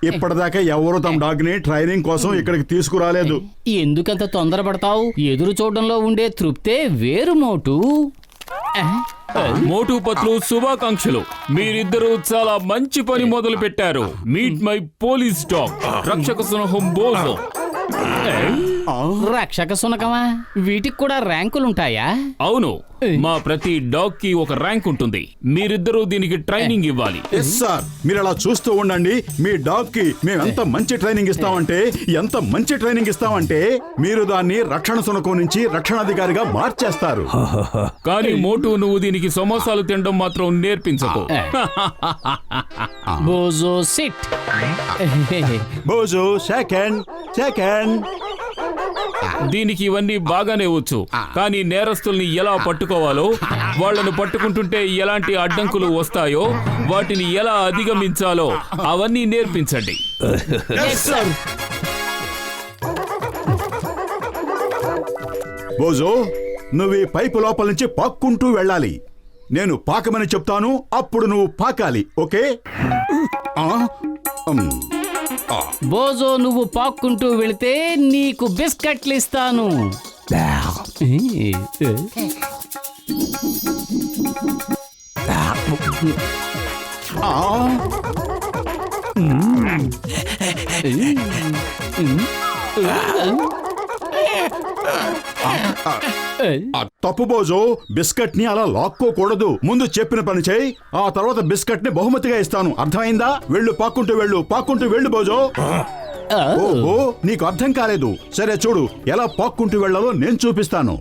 ఇప్పటిదాకా ఎవరు తమ డాగ్ ని ట్రైనింగ్ కోసం ఇక్కడికి తీసుకురాలేదు. ఎందుకంత తొందరపడతావు? ఎదురు చూడడంలో ఉండే తృప్తే వేరు మోటు. మోటు పత్లు శుభాకాంక్షలు. మీరిద్దరూ చాలా మంచి పని మొదలు పెట్టారు. మీట్ మై పోలీస్ డాగ్ రక్షక సింహం బోజో. రక్షక సునకమా? వీటికి కూడా ర్యాంకులుంటాయా? అవును, మా ప్రతి డాగ్ కి ఒక ర్యాంక్ ఉంటుంది. మీరిద్దరూ దీనికి ట్రైనింగ్ ఇవ్వాలి. ఎస్ సార్, మీరు అలా చూస్తూ ఉండండి. మీ డాగ్ కి మేము ఎంత మంచి ట్రైనింగ్ ఇస్తామంటే మీరు దాన్ని రక్షణ సునకం నుంచి రక్షణాధికారిగా మార్చేస్తారు. కానీ మోటు, నువ్వు దీనికి సమోసాలు తినడం మాత్రం నేర్పించకు. బోజో సిట్. బోజో సెకండ్. దీనికి ఇవన్నీ బాగానే వచ్చు, కానీ నేరస్తుల్ని ఎలా పట్టుకోవాలో, వాళ్లను పట్టుకుంటుంటే ఎలాంటి అడ్డంకులు వస్తాయో, వాటిని ఎలా అధిగమించాలో అవన్నీ నేర్పించండి. బోజో, నువ్వు ఈ పైపు లోపల నుంచి పాక్కుంటూ వెళ్ళాలి. నేను పాకమని చెప్తాను, అప్పుడు నువ్వు పాకాలి. ఓకే? బోజో, నువ్వు పాక్కుంటూ వెళితే నీకు బిస్కెట్లు ఇస్తాను. తప్పు బోజో, బిస్కెట్ ని అలా లాక్కోకూడదు. ముందు చెప్పిన పని చేయి, ఆ తర్వాత బిస్కెట్ ని బహుమతిగా ఇస్తాను. అర్థమైందా? వెళ్ళు, పాక్కుంటూ వెళ్ళు బోజో. ఓహో, నీకు అర్థం కాలేదు. సరే చూడు, ఎలా పాక్కుంటూ వెళ్ళాలో నేను చూపిస్తాను.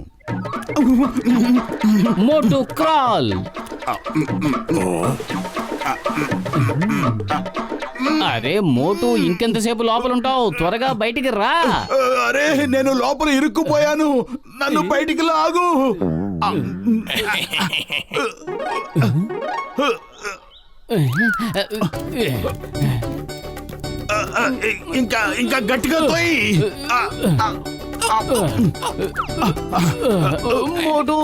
మోటు క్రాల్. అరే మోటు, ఇంకెంతసేపు లోపలుంటావు? త్వరగా బయటికి రా. అరే, నేను లోపల ఇరుక్కుపోయాను, నన్ను బయటికి లాగు. ఇంకా గట్టిగా తోయి. మోటు,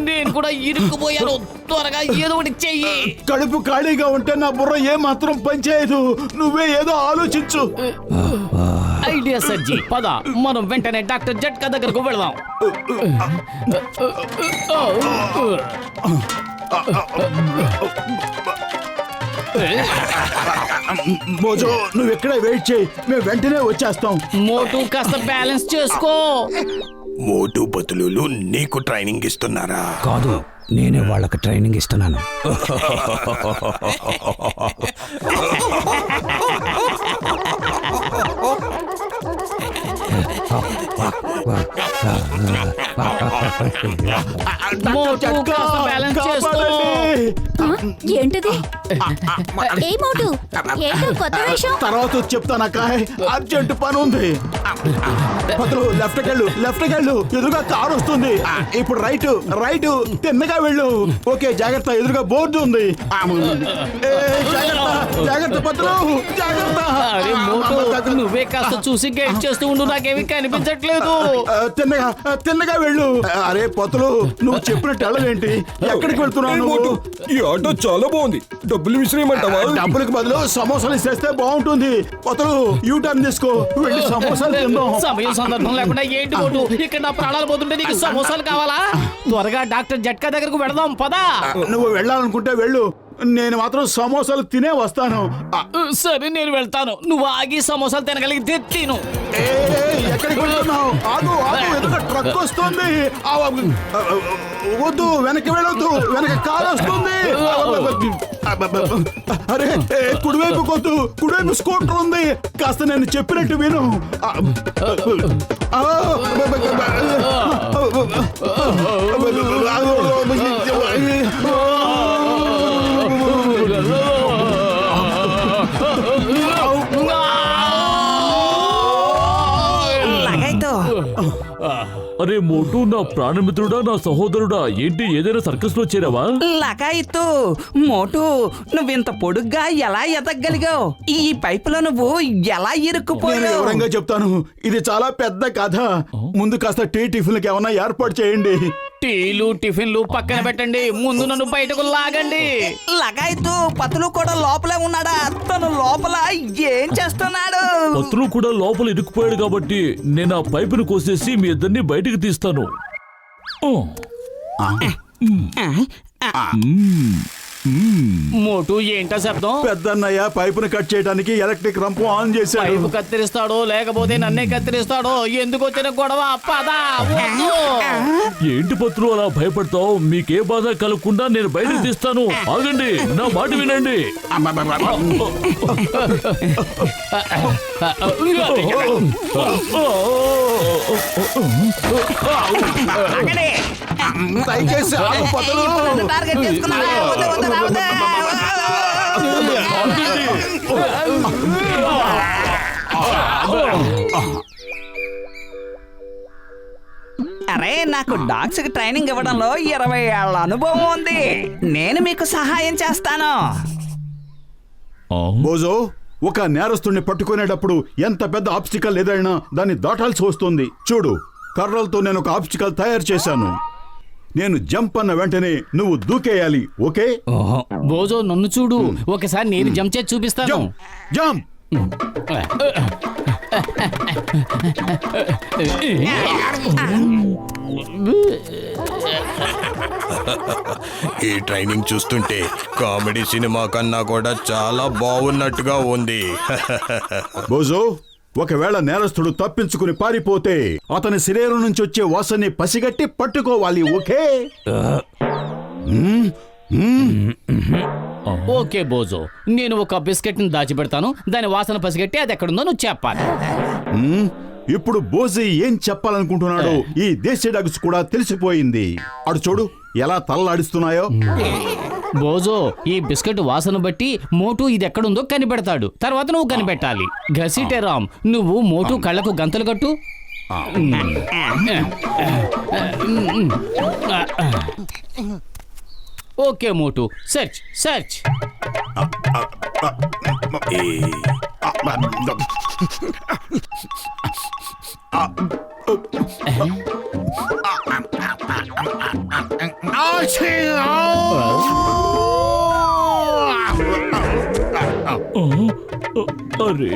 నేను కూడా ఇరుక్కుపోయాను. త్వరగా ఏదో ఒకటి చెయ్యి. కడుపు ఖాళీగా ఉంటే నా బుర్ర ఏమాత్రం పనిచేయదు. నువ్వే ఏదో ఆలోచించు. ఐడియా సజ్జి, పద మనం వెంటనే డాక్టర్ జట్కా దగ్గరకు వెళదాం. బోజో, నువ్వు ఎక్కడే వెయిట్ చేయి, మేము వెంటనే వచ్చేస్తాం. మోటు, కాస్త బ్యాలెన్స్ చేసుకో. మోటు పతులు నీకు ట్రైనింగ్ ఇస్తున్నారా? కాదు, నేనే వాళ్ళకి ట్రైనింగ్ ఇస్తున్నాను. ఏంటిది? ఏ మోటు, ఏంటో కొత్త వేషం? తర్వాత చెప్తానక్క, అర్జెంట్ పని ఉంది. లెఫ్ట్ వెళ్ళు, ఎదురుగా కారు వస్తుంది. ఇప్పుడు రైట్ తిన్నగా వెళ్ళు. ఓకే, జాగ్రత్త, ఎదురుగా బోర్డు ఉంది. జాగ్రత్త పత్రు, జాగ్రత్త. నువ్వే కాస్త చూసి గైడ్ చేస్తూ ఉండు, నాకేమీ కనిపించట్లేదు. తిన్నగా వెళ్ళు. అరే పతులు, నువ్వు చెప్పినట్టు వెళ్ళవేంటి? ఎక్కడికి వెళ్తున్నావు? ఈ ఆటో చాలా బాగుంది, డబ్బులు విసిరేయమంటావా? డబ్బులకు బదులు సమోసాలు ఇస్తే బాగుంటుంది. పతులు, యూ టర్న్ తీసుకో, వెళ్ళి సమోసాలు తిందాం. సమయం సందర్భం లేకుండా ఏంటి మోటు, ఇక్కడ నా ప్రాణాలు పోతుంటే నీకు సమోసాలు కావాలా? త్వరగా డాక్టర్ జట్కా దగ్గరకు వెళదాం, పదా. నువ్వు వెళ్ళాలనుకుంటే వెళ్ళు, నేను మాత్రం సమోసాలు తినే వస్తాను. సరే, నేను వెళ్తాను. నువ్వు ఆగి సమోసాలు తినగలిగితే తిను. ఎక్కడికి వెళ్తున్నావు? ఆగు, ఎదురుగా ట్రక్ వస్తుంది. వద్దు, వెనక్కి వెళ్ళొద్దు, వెనక కారు వస్తుంది. అరే, కుడివైపు కొద్దు, కుడివైపు స్కూటర్ ఉంది. కాస్త నేను చెప్పినట్టు విను. అరే మోటు, నా ప్రాణమిత్రుడా, నా సహోదరుడా, ఏంటి ఏదైనా సర్కస్ లో చేరావా? లగాయితు, మోటు, నువ్వింత పొడుగ్గా ఎలా ఎదగలిగావు? ఈ పైపులో నువ్వు ఎలా ఇరుక్కుపోయావు? వివరంగా చెప్తాను, ఇది చాలా పెద్ద కథ. ముందు కాస్త టీ టిఫిన్కి ఏమన్నా ఏర్పాటు చేయండి. టీలు టిఫిన్లు పక్కన పెట్టండి, ముందు నన్ను బయటకు లాగండి. లగాయతు పతులు కూడా లోపలే ఉన్నాడా? తను లోపల ఏం చేస్తున్నాడు? పత్రులు కూడా లోపల ఇరుక్కుపోయాడు కాబట్టి నేను ఆ పైపును కోసేసి మీ ఇద్దరిని బయటికి తీస్తాను. ఓ. మోటు ఏంటా శబ్దం? పెద్దన్నయ్య పైపును కట్ చేయడానికి ఎలక్ట్రిక్ రంపు ఆన్ చేశాడు. పైపు కత్తిరిస్తాడో లేకపోతే నన్నే కత్తిరిస్తాడో? ఎందుకు వచ్చిన గొడవ? పద. వద్దు. ఏంటి పత్రులు అలా భయపడతావు? మీకే బాధ కలగకుండా నేను బయటికి తీస్తాను. ఆగండి, నా మాట వినండి. ఆగండి. దయచేసి ఆగు పతులు. నన్ను టార్గెట్ చేసుకున్నాడా? వద్దు, వద్దు, రావద్దు. అరే, నాకు డాగ్స్ కి ట్రైనింగ్ ఇవ్వడంలో 20 ఏళ్ల అనుభవం ఉంది. నేను మీకు సహాయం చేస్తాను. బోజో, ఒక నేరస్తుడిని పట్టుకునేటప్పుడు ఎంత పెద్ద ఆబ్స్టికల్ ఏదైనా దాన్ని దాటాల్సి వస్తుంది. చూడు, కర్రలతో నేను ఒక ఆబ్స్టికల్ తయారు చేశాను. నేను జంప్ అన్న వెంటనే నువ్వు దూకేయాలి. ఓకే? బోజో నన్ను చూడు, ఒకసారి నేను జంప్ చేసి చూపిస్తాను. జంప్. ఈ ట్రైనింగ్ చూస్తుంటే కామెడీ సినిమా కన్నా కూడా చాలా బాగున్నట్టుగా ఉంది. బోజో, ఒకవేళ నేరస్తుడు తప్పించుకుని పారిపోతే అతని శరీరం నుంచి వచ్చే వాసనని పసిగట్టి పట్టుకోవాలి. ఓకే? ఓకే బోజో, నేను ఒక బిస్కెట్ ని దాచిపెడతాను. దాని వాసన పసిగట్టి అది ఎక్కడుందో నువ్వు చెప్పాలి. ఇప్పుడు బోజీ ఏం చెప్పాలనుకుంటున్నాడో ఈ దేశీ డాగ్స్ కూడా తెలిసిపోయింది. అడు చూడు ఎలా తలలాడిస్తున్నాయో. బోజో, ఈ బిస్కెట్ వాసన బట్టి మోటు ఇది ఎక్కడుందో కనిపెడతాడు. తర్వాత నువ్వు కనిపెట్టాలి. ఘసీటెరామ్, నువ్వు మోటు కళ్ళకు గంతలు కట్టు. ఓకే మోటు, సెర్చ్ సెర్చ్. అరే,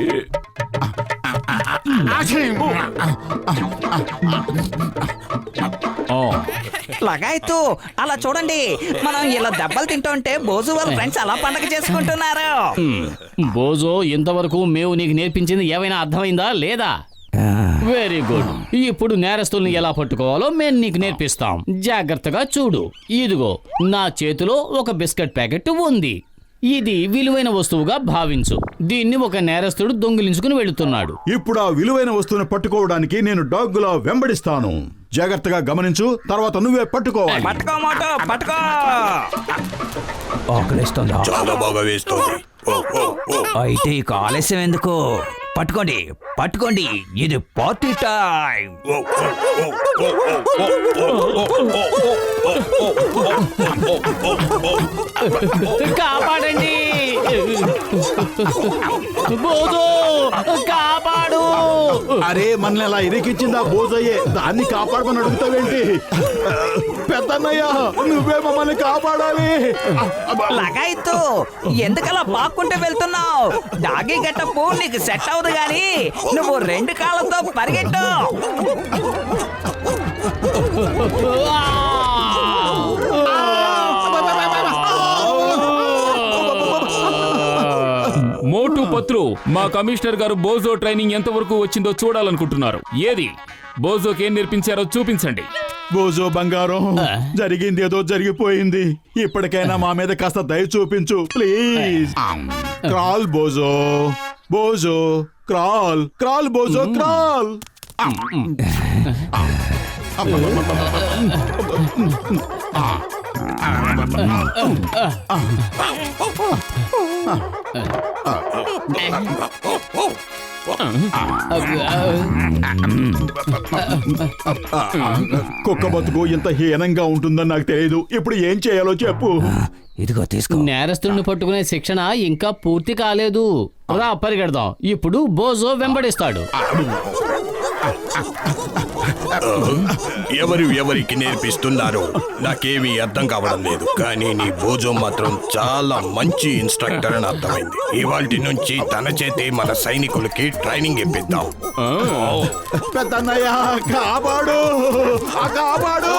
లగాయతు అలా చూడండి, మనం ఇలా దెబ్బలు తింటుంటే బోజు వాళ్ళ ఫ్రెండ్స్ అలా పండగ చేసుకుంటున్నారు. బోజో, ఇంతవరకు మేము నీకు నేర్పించింది ఏమైనా అర్థమైందా లేదా? Very good. ఇప్పుడు నేరస్తుల్ని ఎలా పట్టుకోవాలో మేము నీకు నేర్పిస్తాం. జాగ్రత్తగా చూడు. ఇదిగో నా చేతిలో ఒక బిస్కెట్ ప్యాకెట్ ఉంది. ఇది విలువైన వస్తువుగా భావించు. దీన్ని ఒక నేరస్తుడు దొంగిలించుకుని వెళుతున్నాడు. ఇప్పుడు ఆ విలువైన వస్తువుని పట్టుకోవడానికి నేను డాగ్లా వెంబడిస్తాను. జాగ్రత్తగా గమనించు, తర్వాత నువ్వే పట్టుకోవాలి. పట్టుకో మోటు, పట్టుకో. ఆకలిస్తుందా? చాలా బాగా వేస్తుంది. ఓ, ఓ, ఓ. అయితే ఇక ఆలస్యం ఎందుకు? పట్టుకోండి, పట్టుకోండి, ఇది పార్టీ టైం. ఓ, ఓ, ఓ, ఓ, ఓ, కాపాడండి బోజో, కాపాడు. అరే, మనల్ని అలా ఇరికిచ్చిందా బోజయ్యే, దాన్ని కాపాడమని అడుగుతావేంటి? పెద్దన్నయ్య, నువ్వే మమ్మల్ని కాపాడాలి. లగాయతు, ఎందుకలా పాక్కుంటూ వెళ్తున్నావు? డాగీ గెటప్ నీకు సెట్ అవదు గాని నువ్వు 2 కాళ్ళతో పరిగెట్టు. మోటు పత్రు, మా కమిషనర్ గారు బోజో ట్రైనింగ్ ఎంతవరకు వచ్చిందో చూడాలనుకుంటున్నారు. ఏది బోజోకి ఏం నేర్పించారో చూపించండి. బోజో బంగారం, జరిగింది ఏదో జరిగిపోయింది. ఇప్పటికైనా మా మీద కాస్త దయ చూపించు please. Crawl Boojho, Boojho crawl, crawl Boojho crawl. కుక్క బతుకు ఇంత హీనంగా ఉంటుందని నాకు తెలియదు. ఇప్పుడు ఏం చేయాలో చెప్పు. ఇదిగో తీసుకో. నేరస్తుడిని పట్టుకునే శిక్షణ ఇంకా పూర్తి కాలేదు. రా పరిగెడదాం. ఇప్పుడు బోజో వెంబడిస్తాడు. ఎవరు ఎవరికి నేర్పిస్తున్నారు నాకేమీ అర్థం కావడం లేదు, కానీ నీ భోజో మాత్రం చాలా మంచి ఇన్స్ట్రక్టర్ అని అర్థమైంది. ఇవాల్టి నుంచి తన చేతే మన సైనికులకి ట్రైనింగ్ ఇప్పిద్దాం. పెద్దన్నయ్య కాపాడు, కాపాడు.